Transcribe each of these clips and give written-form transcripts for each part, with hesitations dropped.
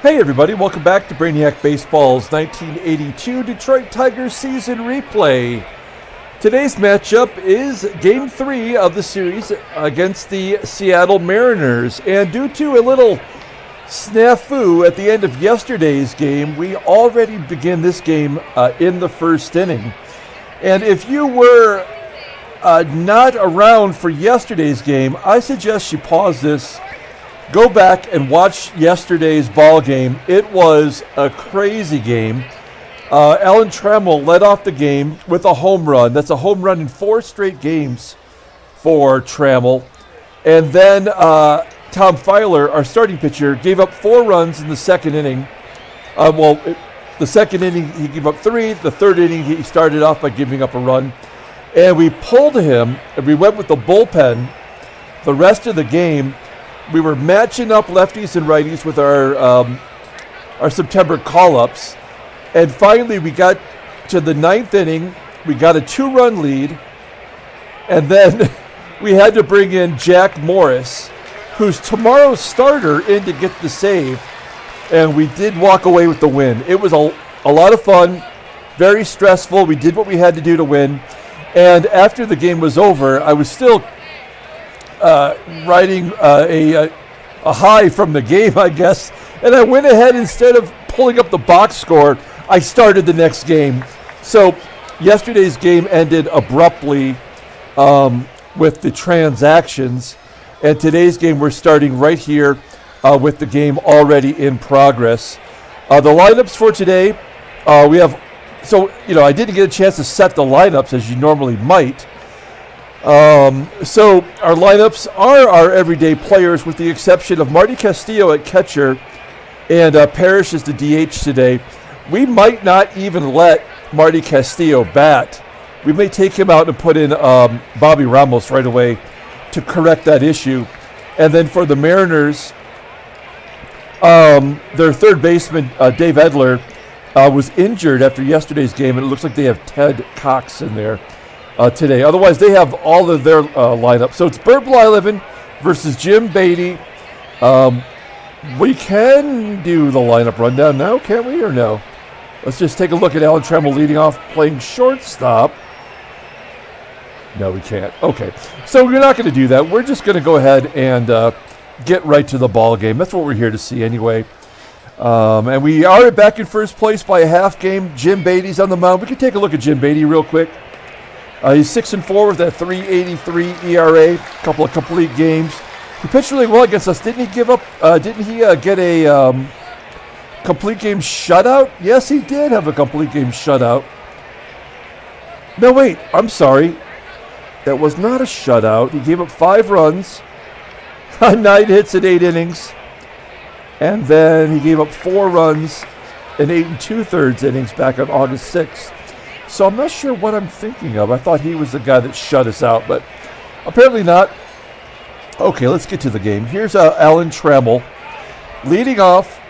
Hey everybody, welcome back to Brainiac Baseball's 1982 Detroit Tigers season replay. Today's matchup is Game 3 of the series against the Seattle Mariners. And due to a little snafu at the end of yesterday's game, we already begin this game in the first inning. And if you were not around for yesterday's game, I suggest you pause this, go back and watch yesterday's ball game. It was a crazy game. Alan Trammell led off the game with a home run. That's a home run in 4 straight games for Trammell. And then Tom Filer, our starting pitcher, gave up 4 runs in the second inning. The second inning he gave up 3. The third inning he started off by giving up a run. And we pulled him, and we went with the bullpen the rest of the game. We were matching up lefties and righties with our September call-ups. And finally, we got to the 9th inning. We got a 2-run lead. And then we had to bring in Jack Morris, who's tomorrow's starter, in to get the save. And we did walk away with the win. It was a lot of fun, very stressful. We did what we had to do to win. And after the game was over, I was still riding a high from the game, I guess. And I went ahead, instead of pulling up the box score, I started the next game. So yesterday's game ended abruptly with the transactions. And today's game, we're starting right here with the game already in progress. The lineups for today, we have, I didn't get a chance to set the lineups as you normally might. So our lineups are our everyday players, with the exception of Marty Castillo at catcher and Parrish is the DH today. We might not even let Marty Castillo bat. We may take him out and put in Bobby Ramos right away to correct that issue. And then for the Mariners, their third baseman, Dave Edler, was injured after yesterday's game, and it looks like they have Ted Cox in there today. Otherwise, they have all of their lineup. So it's Bert Blyleven versus Jim Beatty. We can do the lineup rundown now, can't we, or no? Let's just take a look at Alan Trammell leading off, playing shortstop. No, we can't. Okay, so we're not going to do that. We're just going to go ahead and get right to the ball game. That's what we're here to see anyway. And we are back in first place by a half game. Jim Beatty's on the mound. We can take a look at Jim Beatty real quick. He's 6-4 with that 3.83 ERA. A couple of complete games. He pitched really well against us. Didn't he give up? Didn't he get a complete game shutout? Yes, he did have a complete game shutout. No, wait. I'm sorry. That was not a shutout. He gave up 5 runs, 9 hits in 8 innings, and then he gave up 4 runs in 8 2/3 innings back on August 6th. So I'm not sure what I'm thinking of. I thought he was the guy that shut us out, but apparently not. Okay, let's get to the game. Here's Alan Trammell leading off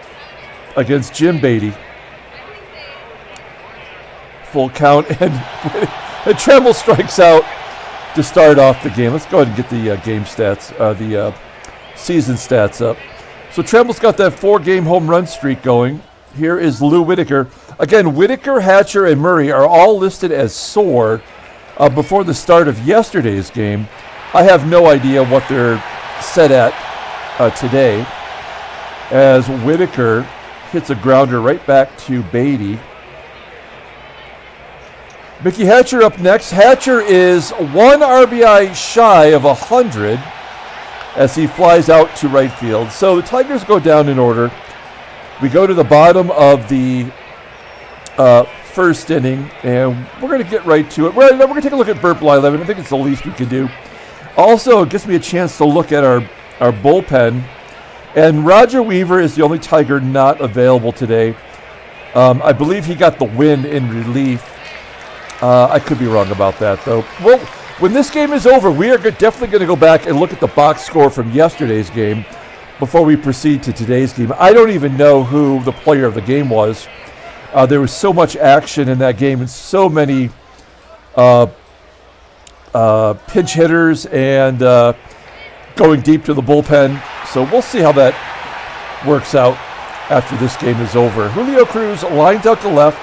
against Jim Beatty. Full count, and Trammell strikes out to start off the game. Let's go ahead and get the game stats, the season stats up. So Trammell's got that 4-game home run streak going. Here is Lou Whitaker. Again, Whitaker, Hatcher, and Murray are all listed as sore before the start of yesterday's game. I have no idea what they're set at today, as Whitaker hits a grounder right back to Beatty. Mickey Hatcher up next. Hatcher is 1 RBI shy of 100 as he flies out to right field. So the Tigers go down in order. We go to the bottom of the first inning, and we're going to get right to it. We're going to take a look at Bert Blyleven. I think it's the least we can do. Also, it gives me a chance to look at our bullpen. And Roger Weaver is the only Tiger not available today. I believe he got the win in relief. I could be wrong about that, though. Well, when this game is over, we are definitely going to go back and look at the box score from yesterday's game before we proceed to today's game. I don't even know who the player of the game was. There was so much action in that game and so many pinch hitters and going deep to the bullpen. So we'll see how that works out. after this game is over. Julio Cruz lines out to left.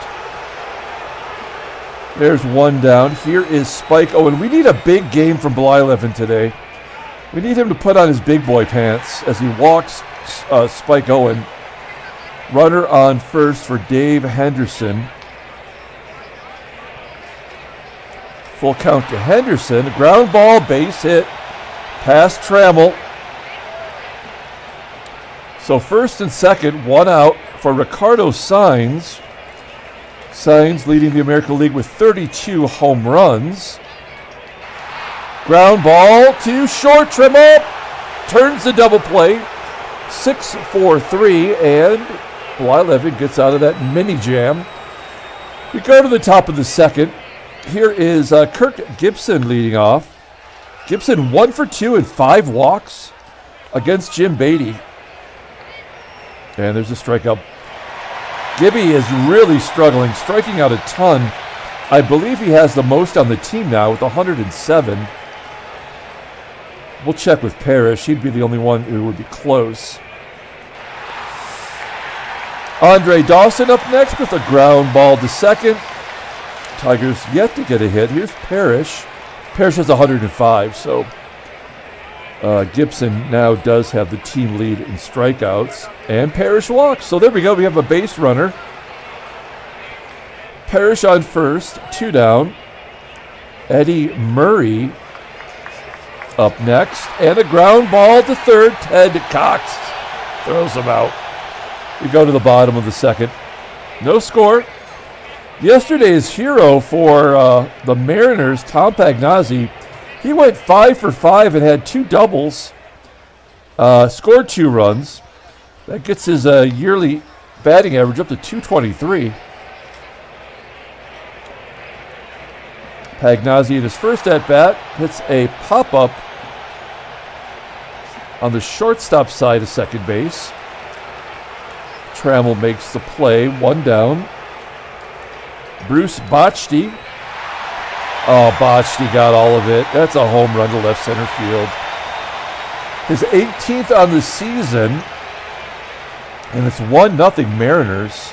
There's one down. Here is Spike Owen. We need a big game from Blyleven today. We need him to put on his big boy pants as he walks Spike Owen. Runner on first for Dave Henderson. Full count to Henderson. Ground ball, base hit, past Trammell. So first and second, one out for Ricardo Saenz. Saenz leading the American League with 32 home runs. Ground ball to short, Trammell turns the double play. 6-4-3, and Blyleven gets out of that mini jam. We go to the top of the second. Here is Kirk Gibson leading off. Gibson 1 for 2 and 5 walks against Jim Beatty. And there's a strikeout. Gibby is really struggling, striking out a ton. I believe he has the most on the team now with 107. We'll check with Parrish. He'd be the only one who would be close. Andre Dawson up next with a ground ball to second. Tigers yet to get a hit. Here's Parrish. Parrish has 105, so Gibson now does have the team lead in strikeouts. And Parrish walks. So there we go. We have a base runner. Parrish on first, 2 down. Eddie Murray up next. And a ground ball to third. Ted Cox throws him out. We go to the bottom of the second. No score. Yesterday's hero for the Mariners, Tom Pagnazzi, he went 5 for 5 and had 2 doubles, scored 2 runs. That gets his yearly batting average up to 223. Pagnazzi in his first at-bat hits a pop-up on the shortstop side of second base. Trammell makes the play, 1 down. Bruce Bochy. Oh, Bochy got all of it. That's a home run to left center field. His 18th on the season, and it's 1-0 Mariners.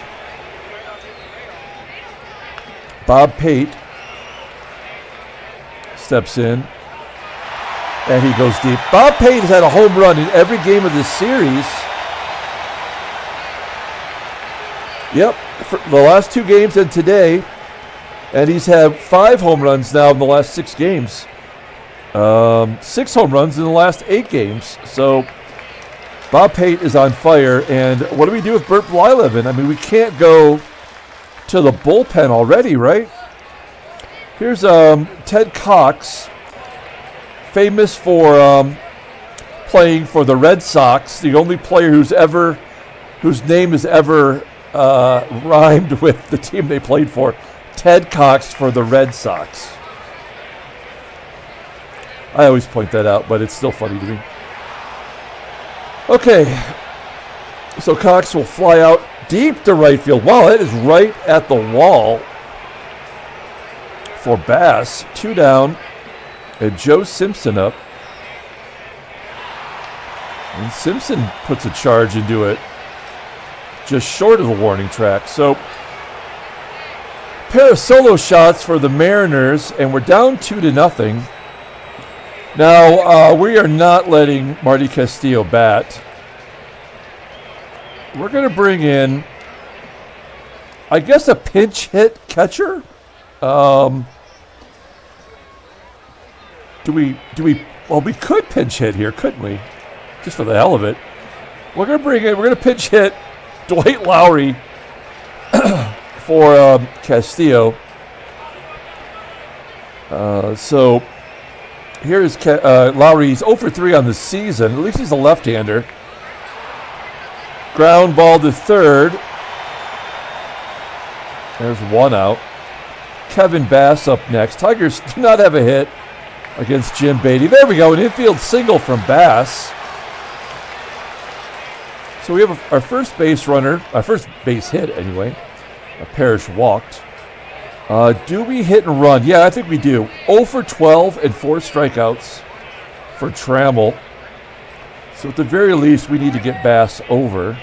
Bob Pate steps in, and he goes deep. Bob Pate has had a home run in every game of this series. Yep, for the last 2 games and today, and he's had 5 home runs now in the last 6 games. 6 home runs in the last 8 games. So Bob Pate is on fire, and what do we do with Bert Blyleven? I mean, we can't go to the bullpen already, right? Here's Ted Cox, famous for playing for the Red Sox, the only player whose name is ever rhymed with the team they played for. Ted Cox for the Red Sox. I always point that out, but it's still funny to me. Okay, so Cox will fly out deep to right field. Wow, that is right at the wall for Bass. 2 down, and Joe Simpson up. And Simpson puts a charge into it, just short of the warning track. So, pair of solo shots for the Mariners, and we're down 2-0. Now, we are not letting Marty Castillo bat. We're going to bring in, I guess, a pinch hit catcher. Well, we could pinch hit here, couldn't we? Just for the hell of it. We're going to pinch hit Dwight Lowry for Castillo. So here's Lowry. He's 0 for 3 on the season. At least he's a left-hander. Ground ball to third. There's 1 out. Kevin Bass up next. Tigers do not have a hit against Jim Beatty. There we go, an infield single from Bass. So we have our first base runner, our first base hit anyway. Parrish walked. Do we hit and run? Yeah, I think we do. 0 for 12 and 4 strikeouts for Trammell. So at the very least, we need to get Bass over.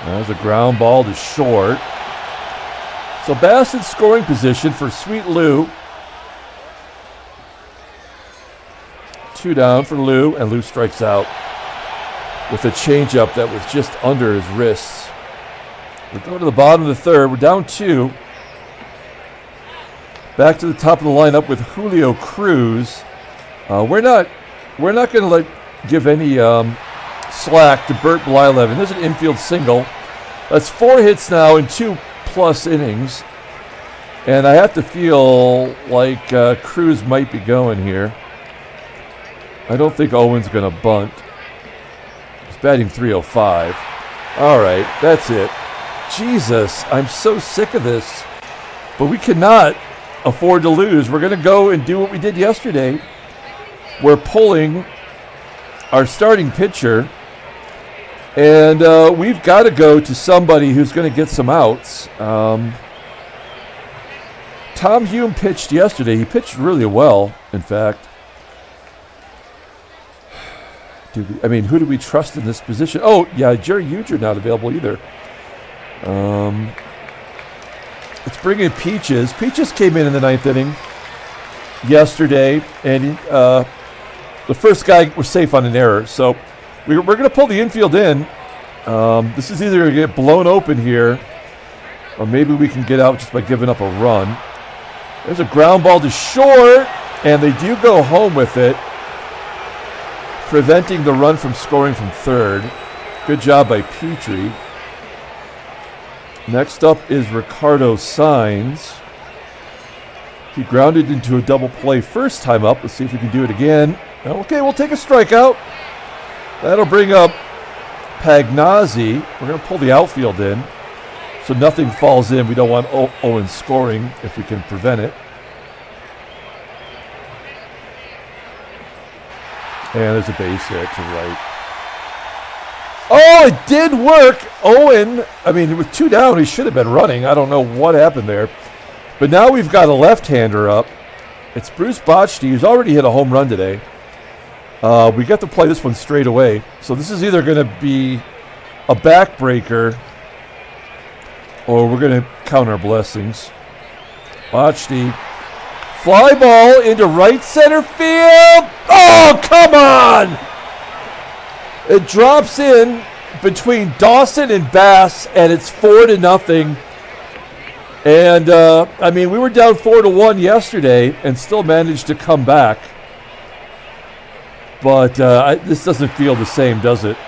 There's a ground ball to short. So Bass in scoring position for Sweet Lou. 2 down for Lou, and Lou strikes out with a changeup that was just under his wrists. We go to the bottom of the third. We're down 2. Back to the top of the lineup with Julio Cruz. We're not going to give any slack to Bert Blyleven. There's an infield single. That's 4 hits now in 2+ innings. And I have to feel like Cruz might be going here. I don't think Owen's going to bunt. He's batting .305. All right, that's it. Jesus, I'm so sick of this. But we cannot afford to lose. We're going to go and do what we did yesterday. We're pulling our starting pitcher, and we've got to go to somebody who's going to get some outs. Tom Hume pitched yesterday. He pitched really well, in fact. Who do we trust in this position? Oh, yeah, Jerry Uger not available either. Let's bring in Peaches. Peaches came in the 9th inning yesterday, and the first guy was safe on an error. So we're going to pull the infield in. This is either going to get blown open here, or maybe we can get out just by giving up a run. There's a ground ball to short, and they do go home with it, preventing the run from scoring from third. Good job by Petrie. Next up is Ricardo Saenz. He grounded into a double play first time up. Let's see if we can do it again. Okay, we'll take a strikeout. That'll bring up Pagnazzi. We're going to pull the outfield in so nothing falls in. We don't want Owen scoring if we can prevent it. And there's a base hit to right. Oh, it did work. Owen, with 2 down, he should have been running. I don't know what happened there. But now we've got a left-hander up. It's Bruce Bochy, who's already hit a home run today. We get to play this one straight away. So this is either going to be a backbreaker or we're going to count our blessings. Bochy. Fly ball into right center field. Oh, come on! It drops in between Dawson and Bass, and it's 4-0. And, we were down 4-1 yesterday and still managed to come back. But this doesn't feel the same, does it?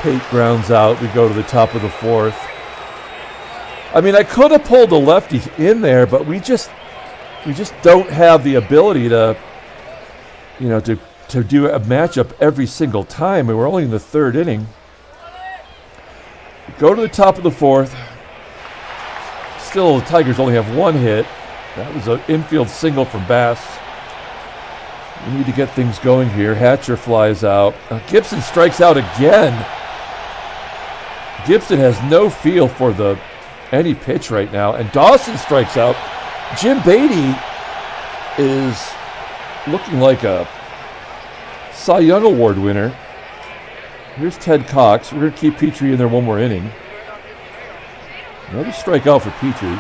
Pate grounds out. We go to the top of the 4th. I could have pulled a lefty in there, but we just don't have the ability to do a matchup every single time. And we're only in the 3rd inning. Go to the top of the 4th. Still, the Tigers only have 1 hit. That was an infield single from Bass. We need to get things going here. Hatcher flies out. Gibson strikes out again. Gibson has no feel for any pitch right now. And Dawson strikes out. Jim Beatty is looking like a Cy Young Award winner. Here's Ted Cox. We're going to keep Petrie in there 1 more inning. Another strikeout for Petrie.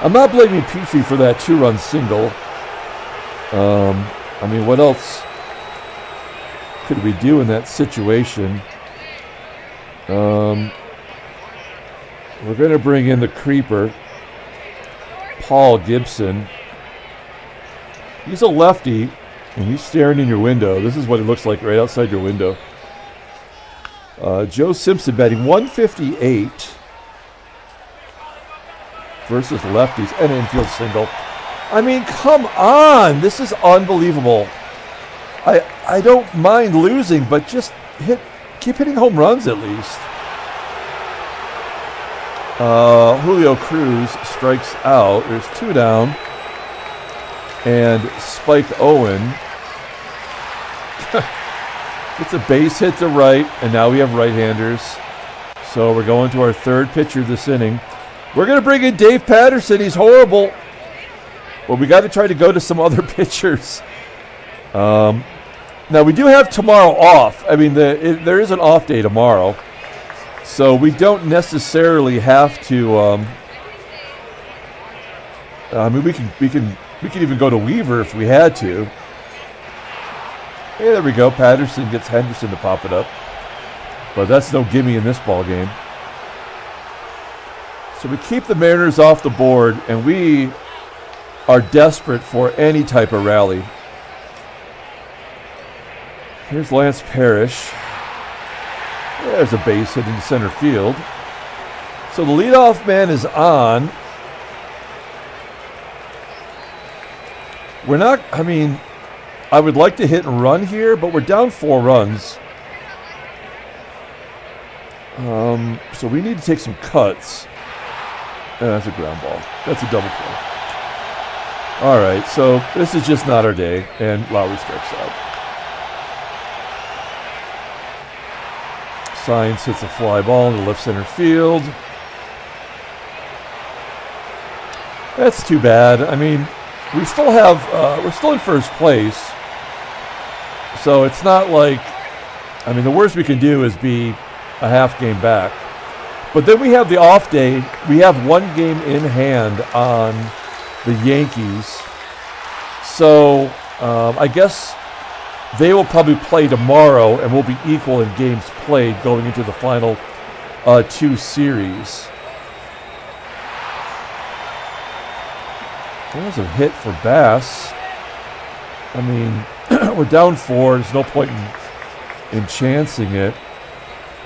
I'm not blaming Petrie for that 2-run single. What else could we do in that situation? We're going to bring in the creeper, Paul Gibson. He's a lefty, and he's staring in your window. This is what it looks like right outside your window. Joe Simpson batting .158 versus lefties, and an infield single. Come on. This is unbelievable. I don't mind losing, but just keep hitting home runs at least. Julio Cruz strikes out. There's 2 down. And Spike Owen gets a base hit to right, and now we have right-handers. So we're going to our 3rd pitcher this inning. We're going to bring in Dave Patterson. He's horrible. But we got to try to go to some other pitchers. Now, we do have tomorrow off. I mean, there is an off day tomorrow. So we don't necessarily have to. I mean, we can even go to Weaver if we had to. Hey, there we go. Patterson gets Henderson to pop it up, but that's no gimme in this ball game. So we keep the Mariners off the board, and we are desperate for any type of rally. Here's Lance Parrish. There's a base hit into center field. So the leadoff man is on. We're not, I mean, I would like to hit and run here, but we're down 4 runs. So we need to take some cuts. That's a ground ball. That's a double play. All right, so this is just not our day, and Lowry strikes out. Signs hits a fly ball into left center field. That's too bad. I mean, we still have, we're still in first place. So it's not like, I mean, the worst we can do is be a half game back. But then we have the off day. We have 1 game in hand on the Yankees. So I guess they will probably play tomorrow, and we'll be equal in games played going into the final 2 series. That was a hit for Bass. I mean, we're down 4. There's no point in chancing it.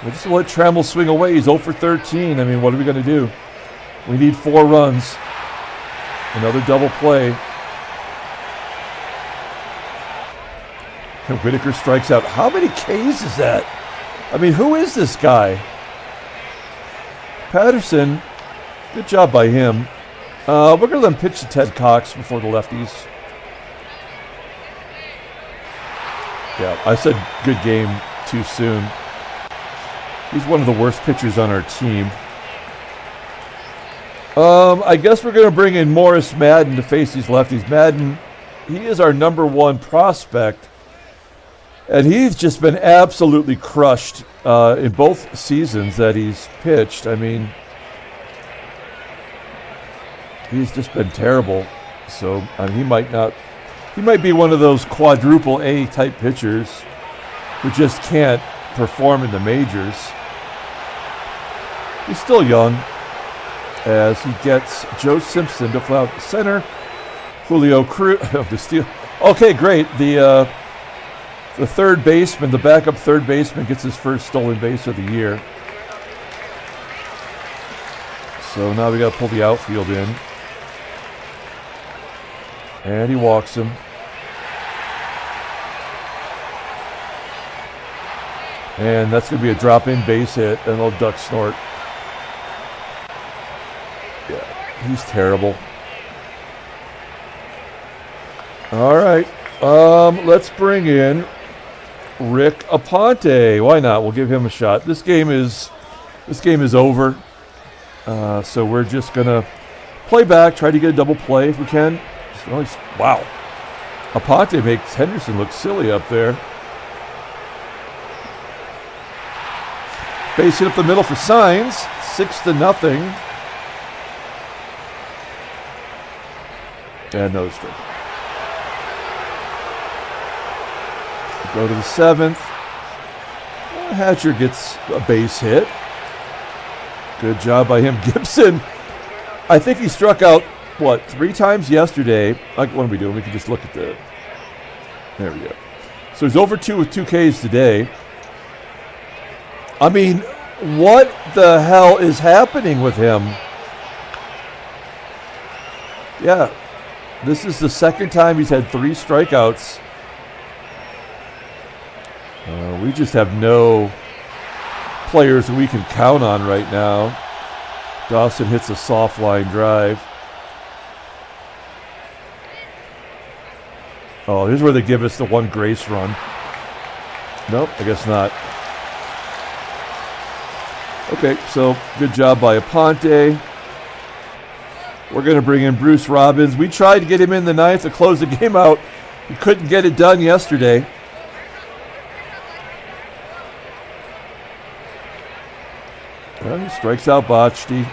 We'll just let Trammell swing away. He's 0 for 13. I mean, what are we going to do? We need 4 runs. Another double play. And Whitaker strikes out. How many Ks is that? I mean, who is this guy? Patterson, good job by him. We're going to let him pitch to Ted Cox before the lefties. Yeah, I said good game too soon. He's one of the worst pitchers on our team. I guess we're going to bring in Morris Madden to face these lefties. Madden, he is our #1 prospect. And he's just been absolutely crushed in both seasons that he's pitched. I mean, he's just been terrible. So he might be one of those quadruple A type pitchers who just can't perform in the majors. He's still young as he gets Joe Simpson to fly out to center. Julio Cruz to steal. Okay, great. The third baseman, the backup third baseman, gets his first stolen base of the year. So now we got to pull the outfield in. And he walks him. And that's going to be a drop-in base hit, and a duck snort. Yeah, he's terrible. All right, let's bring in Rick Aponte. Why not? We'll give him a shot. This game is over. So we're just gonna play back, try to get a double play if we can. Wow, Aponte makes Henderson look silly up there. Base hit up the middle for Signs, 6-0. And no strike. Go to the 7th. Hatcher gets a base hit. Good job by him. Gibson, I think he struck out, 3 times yesterday. What are we doing? We can just look at the... There we go. So he's over 2 with 2 Ks today. I mean, what the hell is happening with him? Yeah, this is the second time he's had 3 strikeouts. We just have no players we can count on right now. Dawson hits a soft line drive. Oh, here's where they give us the 1 Grace run. Nope, I guess not. Okay, so good job by Aponte. We're going to bring in Bruce Robbins. We tried to get him in the 9th to close the game out. We couldn't get it done yesterday. He strikes out Botchty.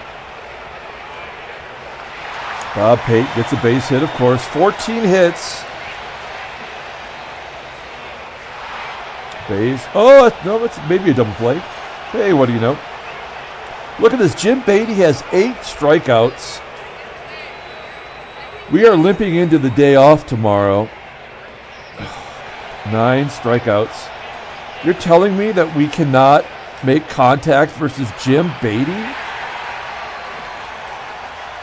Bob Pate gets a base hit, of course. 14 hits. Base. Oh, no, it's maybe a double play. Hey, what do you know? Look at this. Jim Beatty has 8 strikeouts. We are limping into the day off tomorrow. 9 strikeouts. You're telling me that we cannot make contact versus Jim Beatty?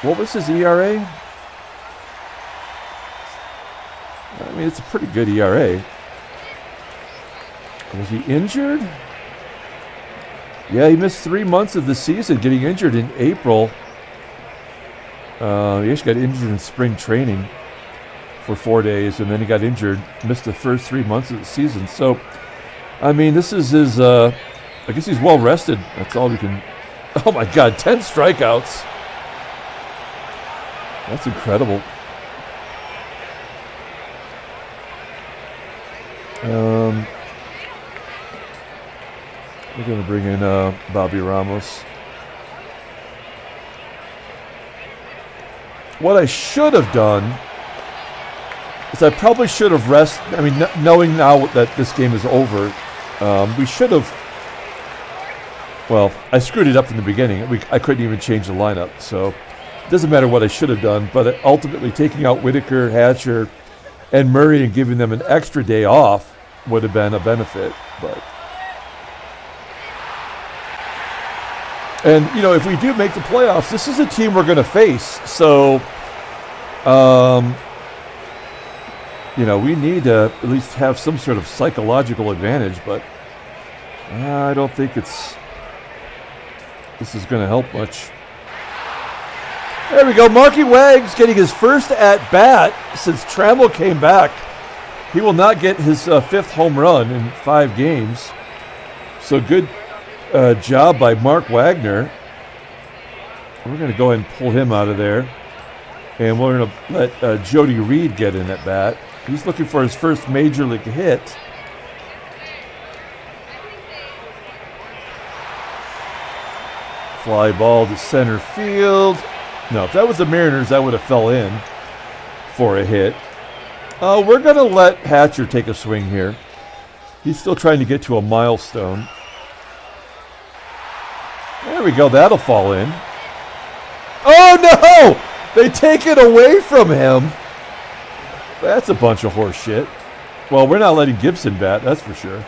What was his ERA? I mean, it's a pretty good ERA. Was he injured? Yeah, he missed 3 months of the season, getting injured in April. He actually got injured in spring training for 4 days, and then he got injured, missed the first 3 months of the season. So, I mean, this is his, I guess he's well rested. That's all we can. Oh my God, 10 strikeouts. That's incredible. We're going to bring in Bobby Ramos. What I should have done is I probably should have rested. I mean, knowing now that this game is over, we should have. Well, I screwed it up from the beginning. I couldn't even change the lineup, so it doesn't matter what I should have done. But ultimately, taking out Whitaker, Hatcher, and Murray and giving them an extra day off would have been a benefit. And, you know, if we do make the playoffs, this is a team we're going to face. So, you know, we need to at least have some sort of psychological advantage. But I don't think this is going to help much. There we go. Marky Wags getting his first at-bat since Trammell came back. He will not get his 5th home run in 5 games. So good job by Mark Wagner. We're going to go ahead and pull him out of there. And we're going to let Jody Reed get in at bat. He's looking for his first major league hit. Fly ball to center field. No, if that was the Mariners, that would have fell in for a hit. We're going to let Hatcher take a swing here. He's still trying to get to a milestone. There we go. That'll fall in. Oh, no! They take it away from him. That's a bunch of horse shit. Well, we're not letting Gibson bat, that's for sure.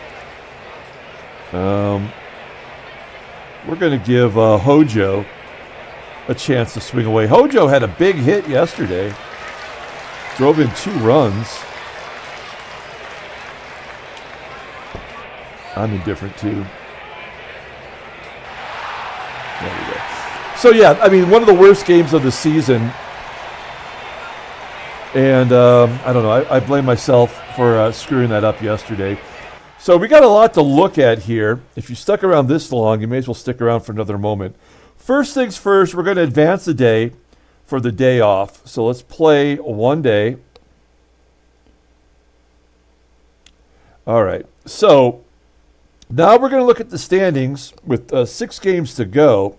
We're going to give Hojo a chance to swing away. Hojo had a big hit yesterday. Drove in 2 runs. I'm indifferent too. There we go. So yeah, I mean, one of the worst games of the season. And I don't know, I blame myself for screwing that up yesterday. So we got a lot to look at here. If you stuck around this long, you may as well stick around for another moment. First things first, we're going to advance the day for the day off. So let's play one day. All right. So now we're going to look at the standings with 6 games to go.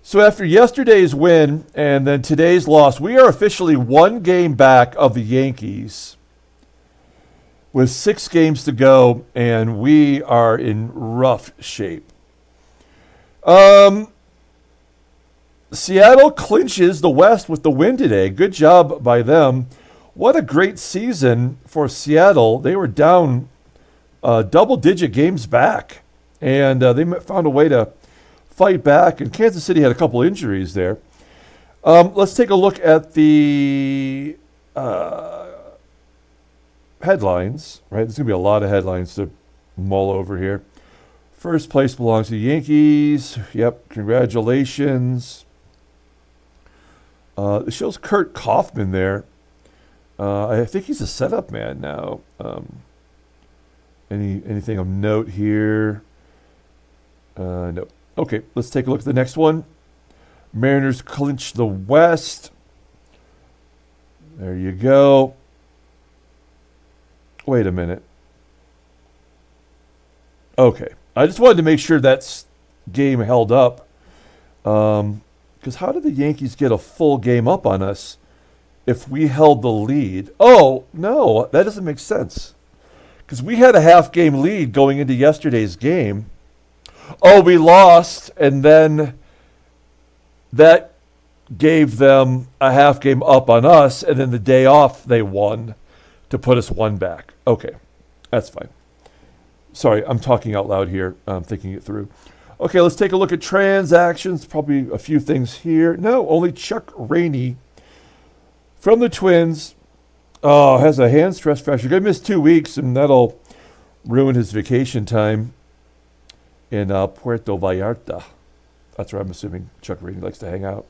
So after yesterday's win and then today's loss, we are officially 1 game back of the Yankees with 6 games to go, and we are in rough shape. Seattle clinches the West with the win today. Good job by them. What a great season for Seattle. They were down double-digit games back, and they found a way to fight back, and Kansas City had a couple injuries there. Let's take a look at the headlines, right? There's going to be a lot of headlines to mull over here. First place belongs to the Yankees. Yep, congratulations. It shows Kurt Kaufman there. I think he's a setup man now. Anything of note here? No. Okay, let's take a look at the next one. Mariners clinch the West. There you go. Wait a minute. Okay. I just wanted to make sure that's game held up. Because how did the Yankees get a full game up on us if we held the lead? Oh, no, that doesn't make sense. Because we had a half-game lead going into yesterday's game. Oh, we lost, and then that gave them a half game up on us, and then the day off they won to put us one back. Okay, that's fine. Sorry, I'm talking out loud here. I'm thinking it through. Okay, let's take a look at transactions. Probably a few things here. No, only Chuck Rainey from the Twins has a hand stress fracture. Going to miss 2 weeks, and that'll ruin his vacation time in Puerto Vallarta. That's where I'm assuming Chuck Rainey likes to hang out.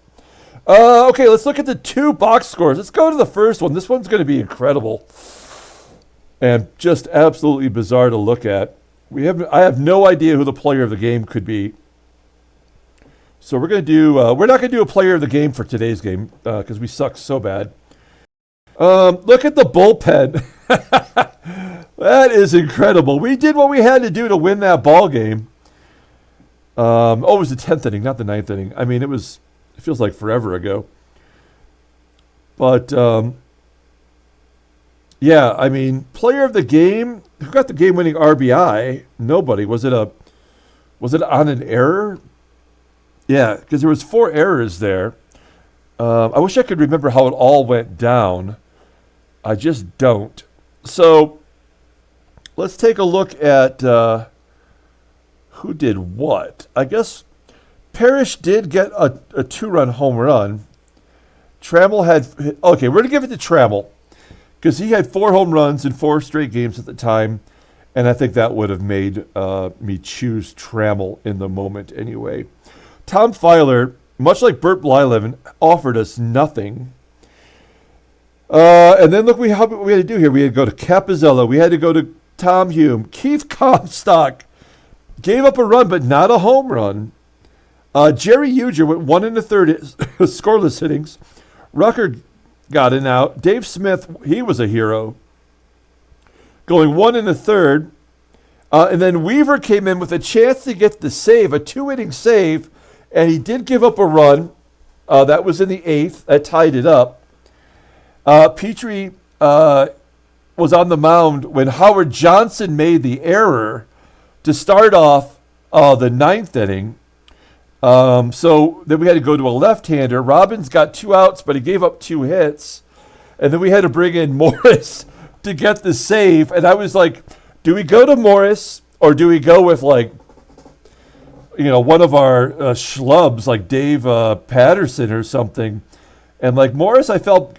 Okay, let's look at the 2 box scores. Let's go to the first one. This one's going to be incredible and just absolutely bizarre to look at. I have no idea who the player of the game could be. So we're going to do. We're not going to do a player of the game for today's game because we suck so bad. Look at the bullpen. That is incredible. We did what we had to do to win that ball game. It was the 10th inning, not the 9th inning. I mean, it feels like forever ago. But, yeah, I mean, player of the game, who got the game-winning RBI? Nobody. Was it on an error? Yeah, because there was 4 errors there. I wish I could remember how it all went down. I just don't. So, let's take a look at who did what. I guess Parrish did get a 2-run home run. Trammell had... Okay, we're going to give it to Trammell because he had 4 home runs in 4 straight games at the time, and I think that would have made me choose Trammell in the moment anyway. Tom Filer, much like Bert Blyleven, offered us nothing. And then look what we had to do here. We had to go to Capizella. We had to go to Tom Hume. Keith Comstock gave up a run, but not a home run. Jerry Uger went 1 1/3 scoreless innings. Rucker got an out. Dave Smith, he was a hero, going 1 1/3. And then Weaver came in with a chance to get the save, a 2-inning save, and he did give up a run. That was in the 8th. That tied it up. Petrie was on the mound when Howard Johnson made the error to start off the 9th inning. So then we had to go to a left-hander. Robbins got 2 outs, but he gave up 2 hits. And then we had to bring in Morris to get the save. And I was like, do we go to Morris or do we go with, like, one of our schlubs like Dave Patterson or something? And like Morris, I felt,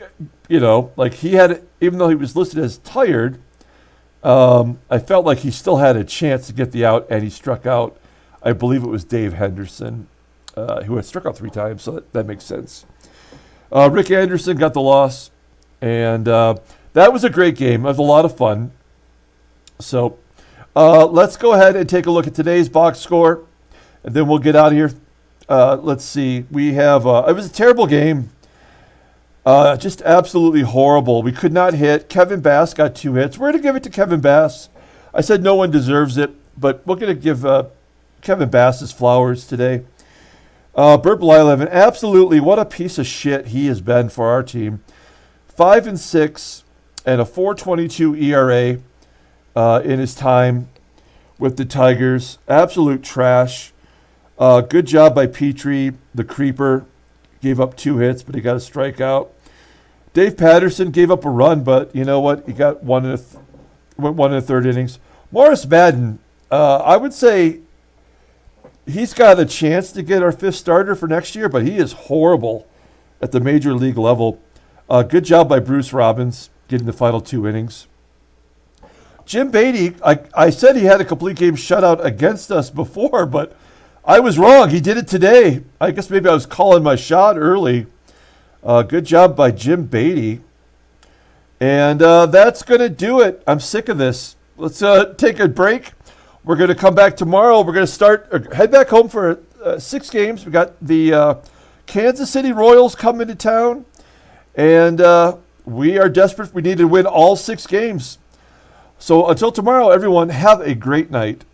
like he had, even though he was listed as tired, I felt like he still had a chance to get the out, and he struck out. I believe it was Dave Henderson, who had struck out 3 times, so that makes sense. Rick Anderson got the loss, and that was a great game. It was a lot of fun. So let's go ahead and take a look at today's box score, and then we'll get out of here. Let's see. We have, it was a terrible game. Just absolutely horrible. We could not hit. Kevin Bass got 2 hits. We're going to give it to Kevin Bass. I said no one deserves it, but we're going to give Kevin Bass his flowers today. Bert Blyleven, absolutely, what a piece of shit he has been for our team. 5-6 and a 4.22 ERA in his time with the Tigers. Absolute trash. Good job by Petrie, the creeper. Gave up 2 hits, but he got a strikeout. Dave Patterson gave up a run, but you know what? He got 1 1/3 innings. Morris Madden, I would say he's got a chance to get our 5th starter for next year, but he is horrible at the major league level. Good job by Bruce Robbins getting the final 2 innings. Jim Beatty, I said he had a complete game shutout against us before, but I was wrong. He did it today. I guess maybe I was calling my shot early. Good job by Jim Beatty. And that's going to do it. I'm sick of this. Let's take a break. We're going to come back tomorrow. We're going to head back home for 6 games. We got the Kansas City Royals coming to town. And we are desperate. We need to win all 6 games. So until tomorrow, everyone, have a great night.